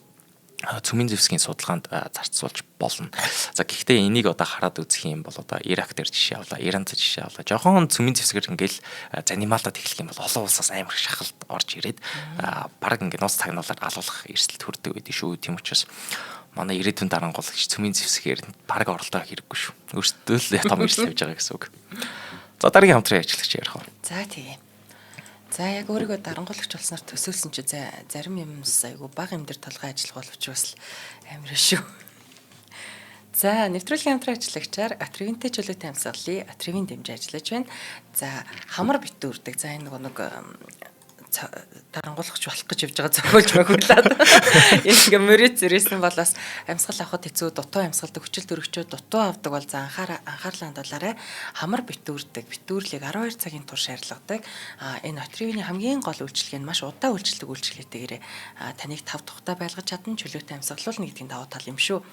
цөмийн зэвсгийн судалгаанд зарцуулж болно. За гэхдээ энийг одоо хараад үзэх юм бол одоо Ирак дээр жишээ авлаа, Иранд жишээ авлаа. Жохон цөмийн зэвсгэр ингээл занимаалаад эхлэх юм бол олон улсаас амар шахалт орж ирээд баг ингээд нууц тагнуулаар алуулах эрсдэл төрдөг байдаг шүү. Тийм учраас манай ирээдүйн дарангуулагч цөмийн зэвсгээр баг оролдоо хэрэггүй шүү. Өөрсдөө л том эрсдэл тавьж байгаа гэсэн үг. За дараагийн хамтран ажиллагч ярих уу? За тийм. За яг өөрийгөө дарангуулагч болсноор төсөөлсөн чи зарим юмс айгу бага юм дээр толгой ажиллах боловч бас амар шүү. За нэвтрүүлгийн хамтран ажиллагчаар Атревинтэй чөлөөтэй амьсгалын Атревин дэмжиж ажиллаж байна. За хамар битүү үрдэг. За энэ нэг дарангуулагч болох гэж явж байгаа зохиолч мөхөглаад ингээ мөрөд зэрэсэн бол бас амьсгал авахд хэцүү дутуу амьсгалдаг хүчил төрөгчөө дутуу авдаг бол за анхаарлаа хандуулаарай. Хамар битүүрдэг. Битүүрлийг 12 цагийн турш шаарлагдаг. Энэ Атревиний хамгийн гол үйлчилгээ нь маш удаан үйлчилдэг үйлчилгээтэйгээр таныг тав тухтай байлгаж чадна, чөлөөтэй амьсгалуулна гэдгийн давуу тал юм шүү.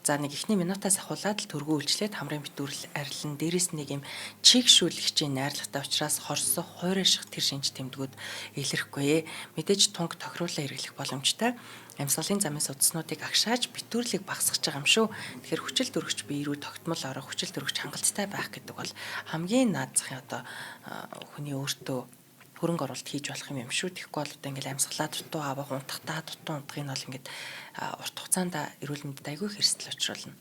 За нэг ихний минутаас ахуулаад л төргөө үйлчлээд хамрын битүүрэл арилан дээрээс нэг юм чигшүүлэгчийн найрлагатай учраас хорсох хуурайших тэр шинж тэмдгүүд илэрхгүй. Мэдээж тунг тохируулаа хэрэглэх боломжтой. Амьсгалын замын судаснуудыг агшааж битүүрлийг багасгаж байгаа юм шүү. Тэгэхээр хүчил дөрөгч бие рүү тогтмол орох, хүчил дөрөгч хангалттай байх гэдэг бол хамгийн наад захын одоо хүний өөртөө хөрөнгө оруулалт хийж болох юм шүү. Тэгэхгүй бол одоо ингээл амьсгалаа дутуу авах, унтахтаа дутуу унтахыг нь бол ингээд урт хугацаанд эрүүл мэндэд айгүй хэрсэл учруулна.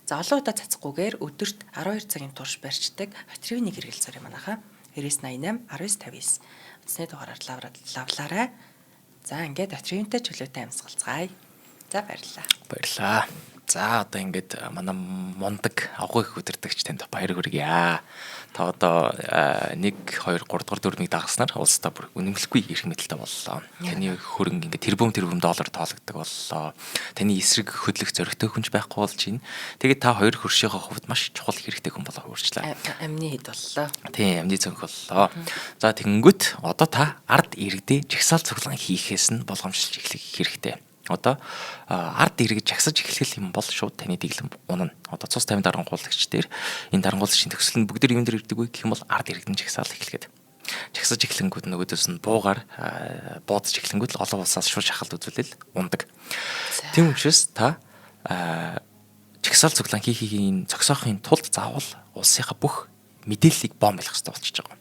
За олон удаа цацахгүйгээр өдөрт 12 цагийн турш барьждаг батареины хэрэгэлцээр юм анаха. 9988 1959 утасны дугаараар лавлаарай. За ингээд батарейнтай чөлөөтэй амьсгалцгаая. За баярлалаа. Баярлалаа. За одоо ингээд манай мундаг агуу их өдөртөгч танд баяр хүргье. Та одоо 1 2 3 дугаар дөрмийг дагснаар улсдаа бүр үнэмлэхгүй эрх мэдэлтэй боллоо. Таны хөрөнгө ингээд тэрбум доллар тоологддог боллоо. Таны эсрэг хөдлөх зоригтой хүнч байхгүй болж байна. Тэгээд та хоёр хөршийнхөө хувьд маш чухал хэрэгтэй хүн болоо өөрчлөө. Амны хэд боллоо. Тийм, амны цонх боллоо. За тэгэнгүүт одоо та ард иргэдээ жагсаал цуглаан хийхээс нь болгоомжлж эхлэх хэрэгтэй. Одоо ард иргэж жагсаж эхлэх юм бол шууд таны дэглэм унана. Одоо цус 50 дарангуулагч дээр энэ дарангуулагчийн төгсөл нь бүгд юун дээр ирдэг вэ гэх юм бол ард иргэдэн жагсаал эхлэхэд. Жагсаж эхлэнгүүд нөгөөдөөс нь буугаар буудаж эхлэнгүүд л олон улсаас шууд шахалт үзүүлэл ундаг. Тийм учраас та жагсаал цуглаан хийхийн зогсоохын тулд заавал улсынхаа бүх мэдээллийг бомбилах хэрэгтэй болчихж байгаа.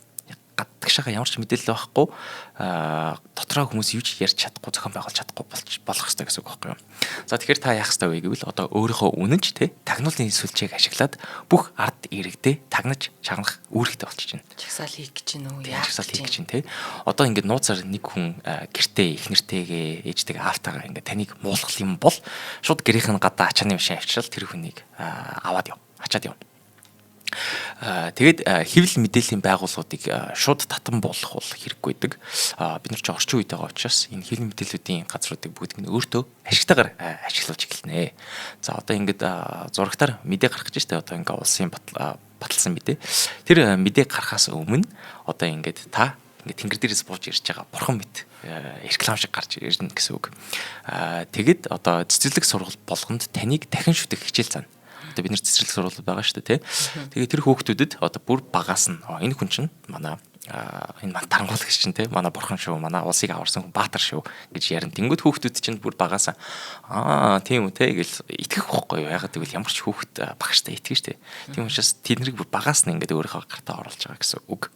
Гадагшаага ямар ч мэдээлэл байхгүй дотроо хүмүүс юу ч ярьж чадахгүй зохион байгуулж чадахгүй болох хэрэгтэй гэсэн үг байхгүй юу. За тэгэхээр та яах хэрэгтэй вэ гэвэл одоо өөрийнхөө үнэнч тагнуулын сүлжээг ашиглаад бүх ард иргэдээ тагнаж чагнах үүрэгтэй болчихж байна. Жагсаал хийх гэж байна уу? Жагсаал хийх гэж байна Одоо ингээд нууцаар нэг хүн гэртээ их нэртэйгээ ээжтэйгээ аавтайгаа ингээд таныг муулах юм бол шууд гэрийнх нь гадаа ачааны машин авчрал тэр хүнийг аваад яв. Ачаад яв. Тэгээд хэвлэл мэдээллийн байгууллагуудыг шууд татан буулгах бол хэрэггүй байдаг. Бид нар ч орчин үед байгаа учраас энэ хэвлэл мэдээллүүдийн газруудыг бүгдийг нь өөртөө ашигтайгаар ашиглаж эхэлнэ. За одоо ингээд зурагтаар мэдээ гаргаж штэ одоо ингээд улсын баталсан мэдээ. Тэр мэдээ гарахаас өмнө одоо ингээд та ингээд тэнгэр дээрээс бууж ирж байгаа бурхан мэт реклам шиг гарч ирнэ гэсэн үг. Тэгэд одоо цэцэрлэг сургууль болгонд таныг дахин шүтэх хичээл цаана. Бид нар цэцэрлэг сургуулиуд байгаа шүү дээ, тий. Тэгээд тэр хүүхдүүдэд одоо бүр багаас нь энэ хүн чинь манай энэ тарангуулагч чинь тий манай бурхан шүү, манай улсыг аварсан хүн баатар шүү гэж ярина. Тэнгүүд хүүхдүүд чинь бүр багаас тийм үү тий гэж итгэх байхгүй юу? Ягаад гэвэл ямар ч хүүхд багштай итгэж тий. Тийм учраас тэднийг бүр багаас нь ингээд өөрийнхөө гартаа оруулж байгаа гэсэн үг.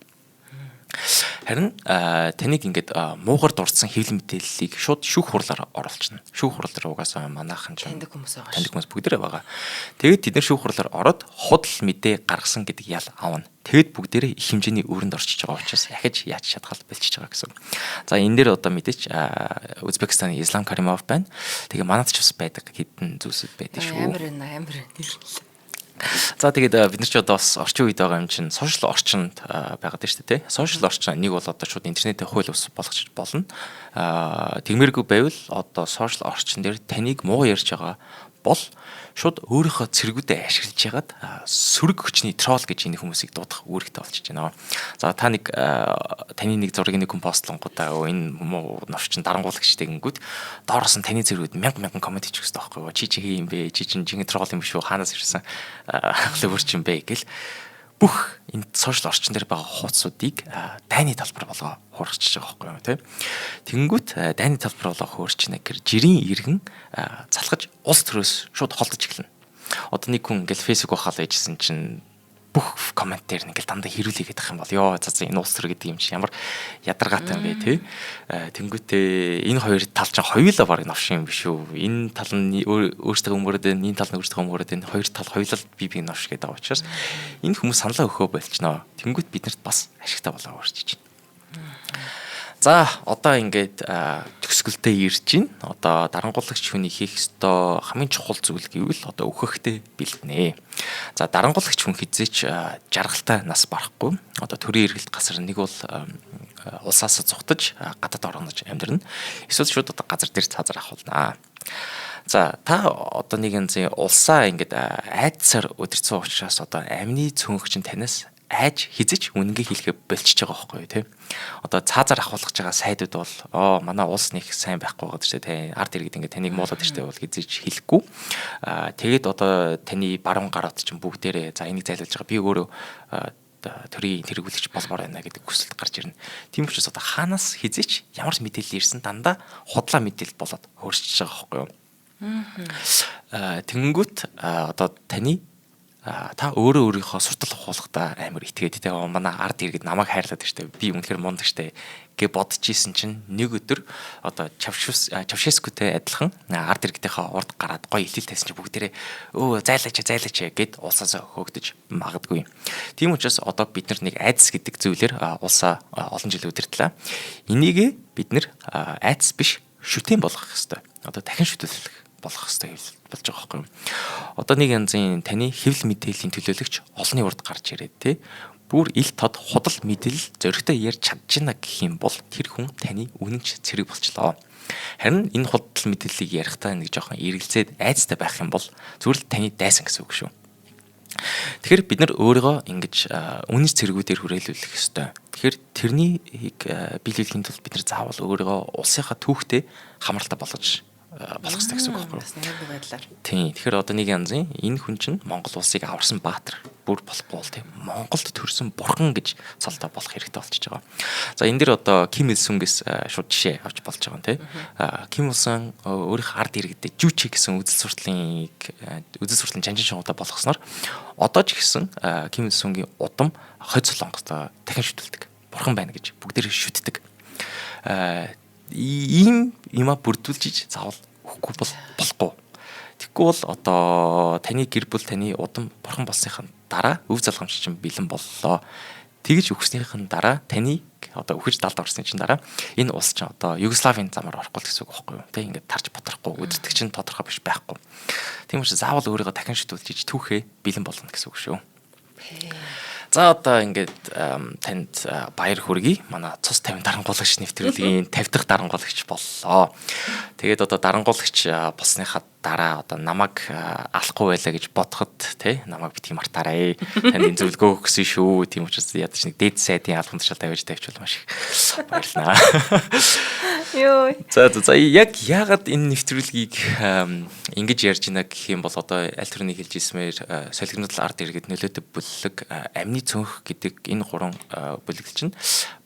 Харин таныг ингээд муугар дурдсан хэвлэл мэдээллийг шууд шүүх хурлаар оруулчихна. Шүүх хурал дээр угаасаа манайхан ч таньдаг хүмүүс байгаа. Таньдаг хүмүүс бүгдээрээ байгаа. Тэгээд тэд нар шүүх хурлаар ороод худал мэдээ гаргасан гэдэг ял авна. Тэгэд бүгдээрээ их хэмжээний өрөнд орчиж байгаа учраас ахиж яаж шатгаал бэлчиж байгаа гэсэн. За энэ дээр одоо мэдээч Узбекистаны Ислам Каримов байна. Тэгээ манайд ч бас байдаг хэдэн зүйлсүүд байдаг шүү. Амар. За тэгээд бид нар ч одоо бас орчин үед байгаа юм чинь сошиал орчинд байгаад байна шүү дээ. Сошиал орчин нэг бол одоо шууд интернетээ хууль ус болгож болно. Тэгмээргүй байвал одоо сошиал орчин дээр таныг муу ярьж байгаа бол шууд өөрийнхөө цэргүүдээ ашиглаж ягаад сөрөг хүчний тролл гэж энэ хүмүүсийг дуудах үүрэгтэй болчихж байна. За та нэг таны нэг зургийг нэг хүн постлонгуудаа энэ муу новчин дарангуулагчтай гингүүд доороос нь таны цэргүүд мянган коммент хийчих хэрэгтэй байхгүй юу? Чи хий юм бэ? Чи чинь жинхэнэ тролл юм биш үү? Хаанаас ирсэн хлөвөрч юм бэ гэл бүх энэ сошиал орчин дээр байгаа хуудсуудыг дайны талбар болгоо хуурчиж байгаа байхгүй юу, тийм. Тэнгүүт дайны талбар болгоо хуурчна гэхээр жирийн иргэн залхаж улс төрөөс шууд холдож эхэлнэ. Одоо нэг хүн ингээл фэйсбүүк ухаалаа ижсэн чинь бүх коммент дээр ингээл дандаа хэрүүлээ гэдэг юм бол ёо за энэ улс төр гэдэг юм чи ямар ядаргаатай юм бэ тий. Тэнгүүтээ энэ хоёр тал чинь хоёулаа баг новшин юм биш үү. Энэ тал нь өөртөө өмөрөд байна, энэ тал нь өөртөө өмөрөд байна. Хоёр тал хоёулаа бие новш гэдэг байгаа учраас энэ хүмүүс саналаа өгөхөө болчихноо. Тэнгүүт биднэрт бас ашигтай болоо өөрчиж байна. За одоо ингээд төгсгөлтэй ирж байна. Одоо дарангуулагч хүний хийх ёстой хамгийн чухал зүйл гэвэл одоо өөхөхтэй бэлтнэ. За дарангуулагч хүн хизээч жаргалтай нас барахгүй. Одоо төрийн эргэлт гасар нэг бол улсаас зугтаж гадаад орнож амьдрна. Эсвэл шууд одоо газар дээр цаазар ахуулнаа. За та одоо нэгэн зэн улсаа ингээд айдсаар өдөрцөн учраас одоо амны цөөнх чинь танаас айж хизэж үнэнгээ хэлэхэ болчихж байгаа байхгүй тий. Одоо цаазаар ахуулгаж байгаа сайдууд бол манай улс нэг сайн байхгүй байгаа ч тий. Ард иргэд ингээд таныг муулаад иртэй бол хизэж хэлэхгүй. Тэгээд одоо таны баруун гарууд чинь бүгдээрээ за энийг зайлуулж байгаа. Би өөрөө төрийн хэрэглэгч болмоор байна гэдэг хүсэлт гарч ирнэ. Тийм учраас одоо хаанаас хизээч ямар ч мэдээлэл ирсэн дандаа худлаа мэдээлэл болоод хөрсөж байгаа байхгүй юу. Тэнгүүт одоо таны та өөрөө өөрийнхөө суртал ухуулгатай амар итгээд тэгээ манай ард иргэд намайг хайрлаад штэ би үнэхээр мундаг штэ гэ бодож исэн чинь нэг өдөр одоо Чавшескутэй адилхан ард иргэдийнхээ урд гараад гоё илэл тавьсан чинь бүгдээрээ зайлаач гэд улсаас хөөгдөж магадгүй. Тийм учраас одоо бид нар нэг айдас гэдэг зүйлээр улсаа олон жил удирдлаа. Энийг бид нар айдас биш шүтэн болгох хэрэгтэй. Одоо дахин шүтэлэх болох хэрэгтэй болж байгаа байхгүй юу. Одоо нэг янзын таны хэвлэл мэдээллийн төлөөлөгч олонний урд гарч ирээд те бүр ил тод худал мэдээлэл зөрөгтэй ярьж чадчихна гэх юм бол тэр хүн таны үнэнч цэрэг болчлоо. Харин энэ худал мэдээллийг ярихдаа нэг жоохон эргэлзээд айцтай байх юм бол зүгээр л таны дайсан гэсэн үг шүү. Тэгэхээр бид нар өөрийгөө ингэж үнэнч цэргүүдээр хүрээлүүлэх ёстой. Тэгэхээр тэрнийг биелүүлэхийн тулд бид нар заавал өөрийгөө улсынхаа түүхтэй хамралтай болгож болох хэрэгтэй гэсэн үг байна. Тийм. Тэгэхээр одоо нэг янзын энэ хүн чинь Монгол улсыг аварсан баатар бүр болохгүй бол тийм Монголд төрсэн бурхан гэж цалдаа болох хэрэгтэй болчихж байгаа. За энэ дэр одоо Ким Ил Сүнгээс шууд жишээ авч болж байгаа юм тийм. Ким Ил Сун өөрийнх ард иргэдэд Жүүчи гэсэн үзэл сурталын жанжин шоудаа болгосноор одоо ч гэсэн Ким Ил Сунгийн удам хойд Солонгост дахин шүтэлдэг. Бурхан байна гэж бүгдээр шүтдэг. Ийм юма бүрдүүлж заавал өгөхгүй болохгүй. Тэгэхгүй бол одоо таны гэр бүл таны удам бурхан болсныхаа дараа өв залгамж чинь бэлэн боллоо. Тэгж өгснийхэн дараа таны одоо өхөж далд орсны чинь дараа энэ улс чинь одоо Югославийн замаар орохгүй гэсэн үг байхгүй юу? Тэг ингээд тарж бодрахгүй өдөртөг чинь тодорхой биш байхгүй. Тийм учраас заавал өөрийгөө дахин шүтүүлж түүхээ бэлэн болгоно гэсэн үг шүү. За одоо ингээд танд баяр хүргэе. Манай цус 50 дарангуулагч нэвтрүүлгийн 50 дахь дарангуулагч боллоо. Тэгээд одоо дарангуулагч болсныхаа дараа одоо намайг алахгүй байлаа гэж бодоход тий намайг битгий мартаарай. Танд энэ зөвлөгөө өгсөн шүү. Тийм учраас ядаж нэг дээд сайдын албан тушаалтай байж тавьчихвал маш их баярлалаа. Йоо. За яг яагаад энэ нэвтрүүлгийг ингэж ярьж байна гэх юм бол одоо аль төрний хэлж ирсмээр солигнол ард иргэд нөлөөтэй бүлэг амны цөнх гэдэг энэ гурван бүлэглэл чинь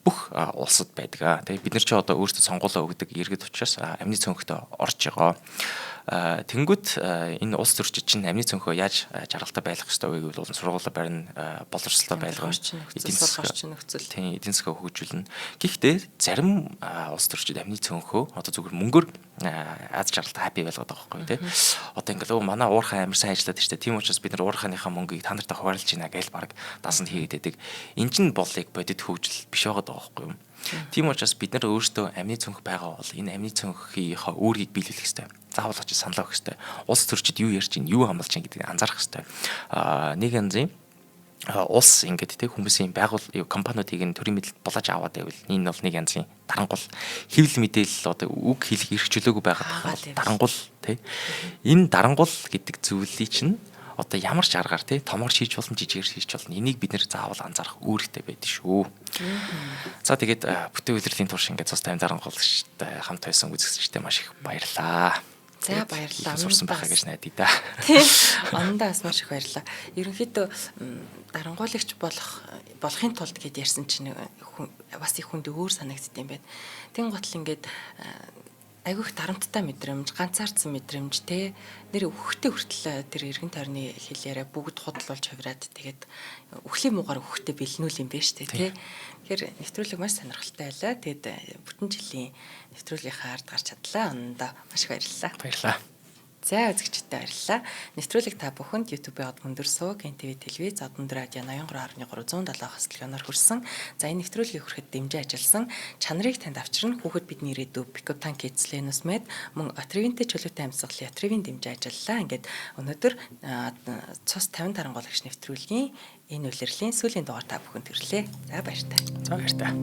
бүх улсад байдаг. Тэгээ бид нар ч одоо өөрсдөө сонгуулаа өгдөг иргэд учраас амны цөнхөд орж байгаа. Тэнгүүт энэ улс төрчид чинь амны цөнхөө яаж жаргалтай байлгах ёстой вэ гэвэл сургуулаа барина, боловсролтой байлгах, эдийн засгаа хөгжүүлнэ. Гэхдээ зарим улс төрчид амны цөнхөө одоо зүгээр мөнгөөр аз жаргалтай хаппи байлгаад байгаа байхгүй тий. Одоо ингээл манай уурхай амар сайн ажиллаад штэ. Тийм учраас бид нар уурхайныхаа мөнгийг та нартай хуваарлаж байна гэж баг дасанд хийгээд байдаг. Энэ чинь болыг бодит хөгжил биш байгаа байхгүй юу? Тийм учраас бид нар өөрсдөө амны цөнх байгаа бол энэ амны цөнхийнхаа үүргийг биелүүлэх хэрэгтэй. Заавал очиж санал авах хэрэгтэй. Улс төрчид юу ярьж чинь, юу хамлаж чинь гэдгийг анзаарах хэрэгтэй. Нэг янзын улс ингээд тэг хүмүүсийн компаниудыг нь төрийн мэдээлэл болоож аваад байвал энэ бол нэг янзын дарангуул хэвлэл мэдээлэл одоо үг хэлэх эрх чөлөөгүй байгаад дарангуул тэг. Энэ дарангуул гэдэг зүйлийг чинь одоо ямар ч аргаар тий томор шийдж болно жижигээр шийдж болно. Энийг бид нэр заавал анзаарах үүрэгтэй байдаг шүү. За тэгээд бүтээн үйлрлийн турш ингээд цус 50 дарангуулагчтай хамт байсан үзэгчдээ маш их баярлалаа. За баярлалаа. Сурсан байхаа гэж найдаа да. Ондоо бас маш их баярлалаа. Ерөнхийдөө дарангуулагч болохын тулд гэд ярьсан чинь бас их хүнд өөр санагдд юм байна. Тэн готл ингээд айгүйх дарамттай мэдрэмж, ганцаардсан мэдрэмж те нэр өөхтэй хүртэл тэр эргэн тойрны хэлээрээ бүгд худалуулж хувираад тэгээд өхлийн муугаар өөхтэй бэлнүүл юм байна штэ те. Тэгэхээр нэвтрүүлэг маш сонирхолтой байлаа. Тэгээд бүтэн жилийн нэвтрүүлгийнхаа ард гарч чадлаа. Ондоо маш их баярлалаа. Баярлалаа. За үзэгчдээ баярлалаа. Нэвтрүүлэг та бүхэнд YouTube-ийн од мөндөр сууг, НТV телевиз, од мөндөр радио 83.3 170 хөсөлгөөнөөр хүрсэн. За энэ нэвтрүүлгийг хүрэхэд дэмжиж ажилласан чанарыг танд авчирна хүүхэд бидний ирээдүй Pickup Tank Kids Lenus Med мөн Отревинтэй чөлөөтэй амьсгал Отревин дэмжиж ажиллалаа. Ингээд өнөөдөр цус 50 дарангуулагч нэвтрүүлгийн энэ улирлын сүүлийн дугаар та бүхэнд төрлөө. За баяртай. За баяртай.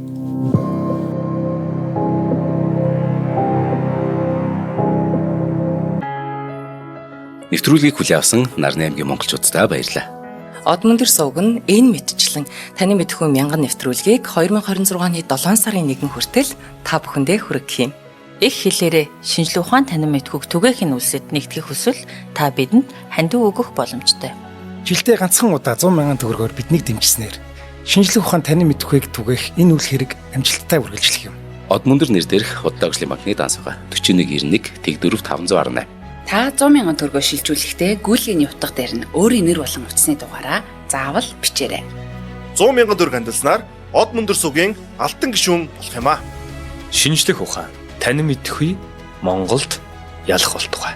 Нэвтрүүлгийг хүлээн авсан Нарны аймгийн монголчуудтай баярлалаа. Од мөндөр сувг нь энэ мэдчлэн таны мэдхүйн мянган нэвтрүүлгийг 2026 оны 7 сарын 1 хүртэл та бүхэндээ хүргэх юм. Их хэлээрээ шинжлэх ухаан танин мэдхүйг түгээхийн үлсэд нэгтгэх хүсвэл та бидэнд хандив өгөх боломжтой. Жилдээ ганцхан удаа 100,000 төгрөгөөр биднийг дэмжснээр шинжлэх ухаан танин мэдхүйг түгээх энэ үйл хэрэг амжилттай үргэлжлэх юм. Од мөндөр нэр дээрх Удаа өвчлийн банкны дансгаа 4191 тэг 4518. Та 100,000 төгрөгөөр шилжүүлэхдээ гүйлгийн утга дээр нь өөрийн нэр болон утасны дугаараа заавал бичээрэй. 100,000 төгрөг хандалснаар Од мөндөр сувгийн алтан гишүүн болох юм а. Шинжлэх ухаан танин мэдхгүй Монголд ялах болтугай.